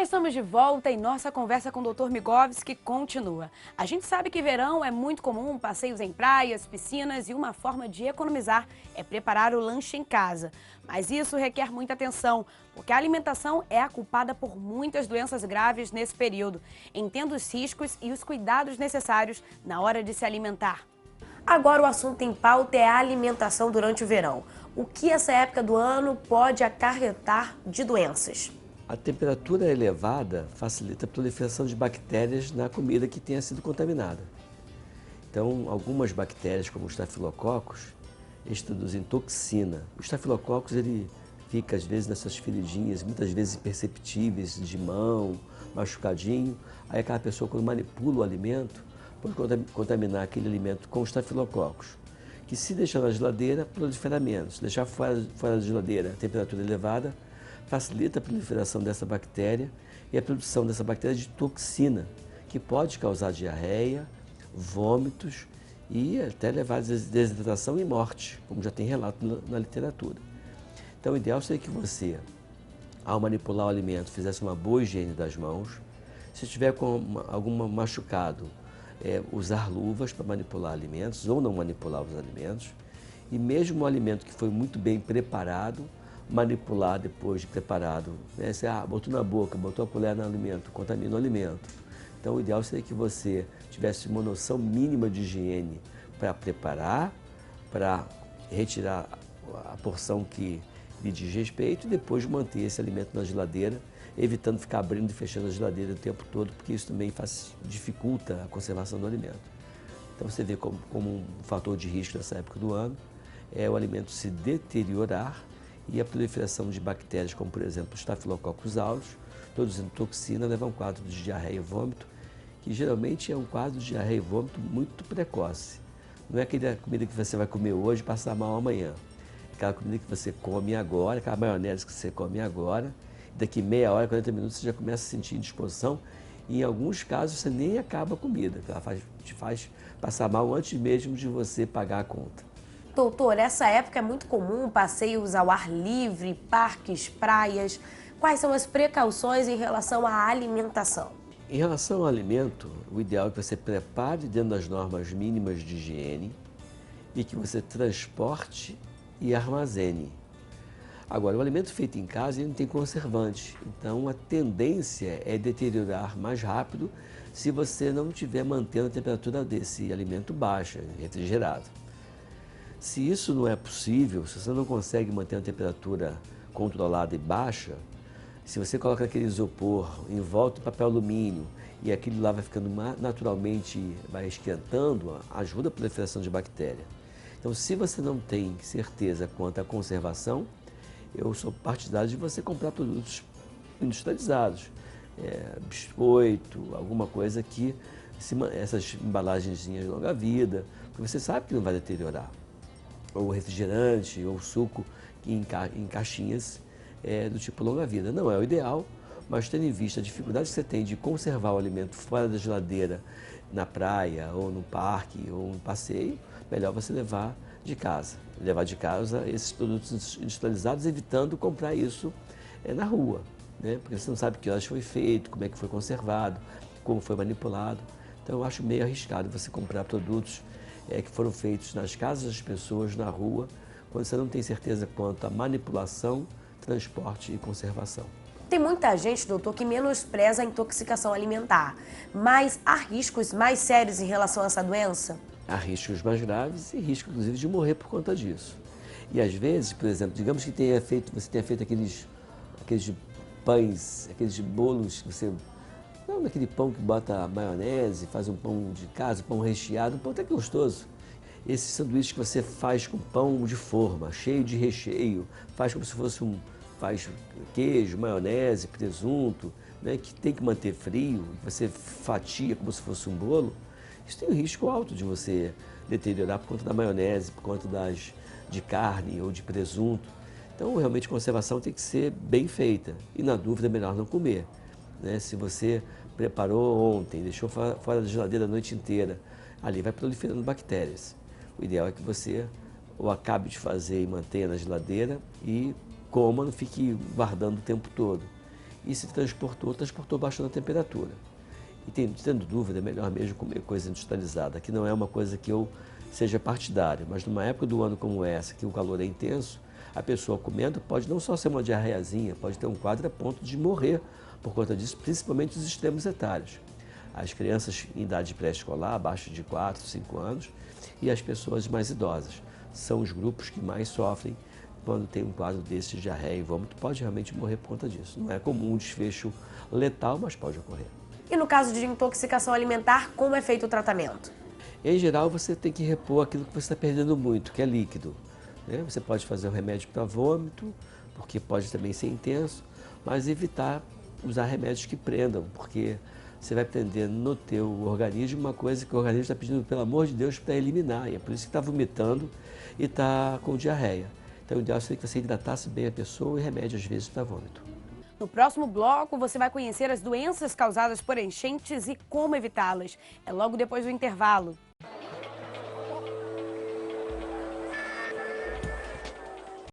Estamos de volta e nossa conversa com o Dr. Migovski continua. A gente sabe que verão é muito comum, passeios em praias, piscinas e uma forma de economizar é preparar o lanche em casa. Mas isso requer muita atenção, porque a alimentação é a culpada por muitas doenças graves nesse período. Entenda os riscos e os cuidados necessários na hora de se alimentar. Agora o assunto em pauta é a alimentação durante o verão. O que essa época do ano pode acarretar de doenças? A temperatura elevada facilita a proliferação de bactérias na comida que tenha sido contaminada. Então, algumas bactérias, como o Staphylococcus, eles produzem toxina. O Staphylococcus ele fica, às vezes, nessas feridinhas, muitas vezes imperceptíveis, de mão, machucadinho. Aí aquela pessoa, quando manipula o alimento, pode contaminar aquele alimento com o Staphylococcus, que se deixar na geladeira, prolifera menos. Se deixar fora da geladeira, a temperatura elevada, facilita a proliferação dessa bactéria e a produção dessa bactéria de toxina, que pode causar diarreia, vômitos e até levar a desidratação e morte, como já tem relato na literatura. Então, o ideal seria que você, ao manipular o alimento, fizesse uma boa higiene das mãos. Se tiver com algum machucado, usar luvas para manipular alimentos ou não manipular os alimentos. E mesmo o alimento que foi muito bem preparado, manipular depois de preparado. Né? Você botou na boca, botou a colher no alimento, contamina o alimento. Então o ideal seria que você tivesse uma noção mínima de higiene para preparar, para retirar a porção que lhe diz respeito e depois manter esse alimento na geladeira, evitando ficar abrindo e fechando a geladeira o tempo todo, porque isso também dificulta a conservação do alimento. Então você vê como um fator de risco nessa época do ano é o alimento se deteriorar e a proliferação de bactérias, como por exemplo o Staphylococcus aureus, produzindo toxina, leva a um quadro de diarreia e vômito, que geralmente é um quadro de diarreia e vômito muito precoce. Não é aquela comida que você vai comer hoje e passar mal amanhã. É aquela comida que você come agora, aquela maionese que você come agora, e daqui meia hora, 40 minutos você já começa a sentir indisposição, e em alguns casos você nem acaba a comida, ela te faz passar mal antes mesmo de você pagar a conta. Doutor, essa época é muito comum passeios ao ar livre, parques, praias. Quais são as precauções em relação à alimentação? Em relação ao alimento, o ideal é que você prepare dentro das normas mínimas de higiene e que você transporte e armazene. Agora, o alimento feito em casa ele não tem conservante, então a tendência é deteriorar mais rápido se você não estiver mantendo a temperatura desse alimento baixa, refrigerado. Se isso não é possível, se você não consegue manter a temperatura controlada e baixa, se você coloca aquele isopor em volta do papel alumínio e aquilo lá vai ficando naturalmente, vai esquentando, ajuda a proliferação de bactéria. Então, se você não tem certeza quanto à conservação, eu sou partidário de você comprar produtos industrializados, biscoito, alguma coisa que, essas embalagenzinhas de longa vida, porque você sabe que não vai deteriorar. Ou refrigerante, ou suco em caixinhas do tipo longa vida. Não é o ideal, mas tendo em vista a dificuldade que você tem de conservar o alimento fora da geladeira, na praia, ou no parque, ou no passeio, melhor você levar de casa. Levar de casa esses produtos industrializados, evitando comprar isso na rua, né? Porque você não sabe que horas foi feito, como é que foi conservado, como foi manipulado. Então eu acho meio arriscado você comprar produtos que foram feitos nas casas das pessoas, na rua, quando você não tem certeza quanto à manipulação, transporte e conservação. Tem muita gente, doutor, que menospreza a intoxicação alimentar, mas há riscos mais sérios em relação a essa doença? Há riscos mais graves e risco, inclusive, de morrer por conta disso. E às vezes, por exemplo, digamos que você tenha feito aqueles pães, aqueles bolos que você... Não daquele pão que bota maionese, faz um pão de casa, pão recheado, um pão até gostoso. Esses sanduíches que você faz com pão de forma, cheio de recheio, faz como se fosse faz queijo, maionese, presunto, né, que tem que manter frio, você fatia como se fosse um bolo. Isso tem um risco alto de você deteriorar por conta da maionese, por conta de carne ou de presunto. Então, realmente, a conservação tem que ser bem feita. E, na dúvida, é melhor não comer. Né? Se você preparou ontem, deixou fora da geladeira a noite inteira, ali vai proliferando bactérias. O ideal é que você ou acabe de fazer e mantenha na geladeira e coma, não fique guardando o tempo todo. e se transportou baixando a temperatura. E tendo dúvida, é melhor mesmo comer coisa industrializada, que não é uma coisa que eu seja partidário, mas numa época do ano como essa, que o calor é intenso, a pessoa comendo pode não só ser uma diarreiazinha, pode ter um quadro a ponto de morrer por conta disso, principalmente os extremos etários. As crianças em idade pré-escolar, abaixo de 4, 5 anos, e as pessoas mais idosas. São os grupos que mais sofrem quando tem um quadro desse de diarreia e vômito, pode realmente morrer por conta disso. Não é comum um desfecho letal, mas pode ocorrer. E no caso de intoxicação alimentar, como é feito o tratamento? Em geral, você tem que repor aquilo que você está perdendo muito, que é líquido. Você pode fazer um remédio para vômito, porque pode também ser intenso, mas evitar usar remédios que prendam, porque você vai prender no teu organismo uma coisa que o organismo está pedindo, pelo amor de Deus, para eliminar. E é por isso que está vomitando e está com diarreia. Então, o ideal seria que você hidratasse bem a pessoa e remédio, às vezes, para vômito. No próximo bloco, você vai conhecer as doenças causadas por enchentes e como evitá-las. É logo depois do intervalo.